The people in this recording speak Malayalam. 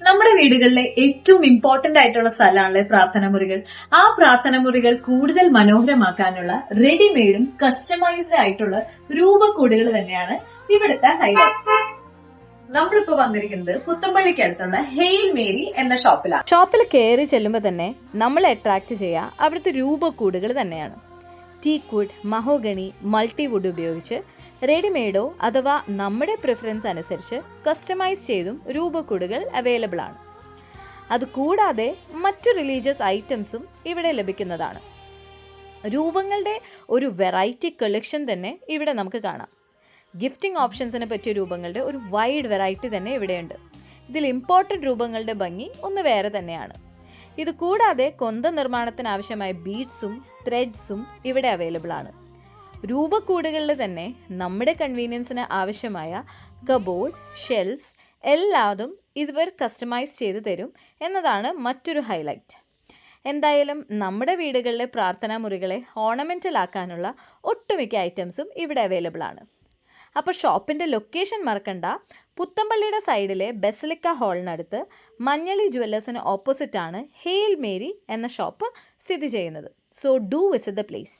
നമ്മുടെ വീടുകളിലെ ഏറ്റവും ഇമ്പോർട്ടന്റ് ആയിട്ടുള്ള സ്ഥലമാണ് പ്രാർത്ഥന മുറികൾ. ആ പ്രാർത്ഥന മുറികൾ കൂടുതൽ മനോഹരമാക്കാനുള്ള റെഡിമെയ്ഡും കസ്റ്റമൈസ്ഡ് ആയിട്ടുള്ള രൂപക്കൂടുകൾ തന്നെയാണ് ഇവിടുത്തെ ഹൈലൈറ്റ്. നമ്മളിപ്പോ വന്നിരിക്കുന്നത് പുത്തമ്പള്ളിക്ക് അടുത്തുള്ള ഹെയിൽ മേരി എന്ന ഷോപ്പിലാണ്. ഷോപ്പിൽ കയറി ചെല്ലുമ്പോൾ തന്നെ നമ്മളെ അട്രാക്ട് ചെയ്യുക അവിടുത്തെ രൂപക്കൂടുകൾ തന്നെയാണ്. ടീക്വുഡ്, മഹോഗണി, മൾട്ടിവുഡ് ഉപയോഗിച്ച് റെഡിമെയ്ഡോ അഥവാ നമ്മുടെ പ്രിഫറൻസ് അനുസരിച്ച് കസ്റ്റമൈസ് ചെയ്തും രൂപക്കൂടുകൾ അവൈലബിൾ ആണ്. അതുകൂടാതെ മറ്റു റിലീജിയസ് ഐറ്റംസും ഇവിടെ ലഭിക്കുന്നതാണ്. രൂപങ്ങളുടെ ഒരു വെറൈറ്റി കളക്ഷൻ തന്നെ ഇവിടെ നമുക്ക് കാണാം. ഗിഫ്റ്റിംഗ് ഓപ്ഷൻസിനെ പറ്റിയ രൂപങ്ങളുടെ ഒരു വൈഡ് വെറൈറ്റി തന്നെ ഇവിടെയുണ്ട്. ഇതിൽ ഇമ്പോർട്ടൻ്റ് രൂപങ്ങളുടെ ഭംഗി ഒന്ന് വേറെ തന്നെയാണ്. ഇത് കൂടാതെ കൊന്ത നിർമ്മാണത്തിന് ആവശ്യമായ ബീഡ്സും ത്രെഡ്സും ഇവിടെ അവൈലബിൾ ആണ്. രൂപക്കൂടുകളിൽ തന്നെ നമ്മുടെ കൺവീനിയൻസിന് ആവശ്യമായ കബോർഡ്, ഷെൽഫ്സ് എല്ലാതും ഇവർ കസ്റ്റമൈസ് ചെയ്ത് തരും എന്നതാണ് മറ്റൊരു ഹൈലൈറ്റ്. എന്തായാലും നമ്മുടെ വീടുകളിലെ പ്രാർത്ഥനാ മുറികളെ ഓർണമെൻ്റൽ ആക്കാനുള്ള ഒട്ടുമിക്ക ഐറ്റംസും ഇവിടെ അവൈലബിൾ ആണ്. അപ്പോൾ ഷോപ്പിൻ്റെ ലൊക്കേഷൻ മറക്കണ്ട. പുത്തമ്പള്ളിയുടെ സൈഡിലെ ബെസലിക്ക ഹാളിനടുത്ത് മഞ്ഞളി ജുവല്ലേഴ്സിന് ഓപ്പോസിറ്റാണ് ഹെയിൽ മേരി എന്ന ഷോപ്പ് സ്ഥിതി ചെയ്യുന്നത്. So do visit the place.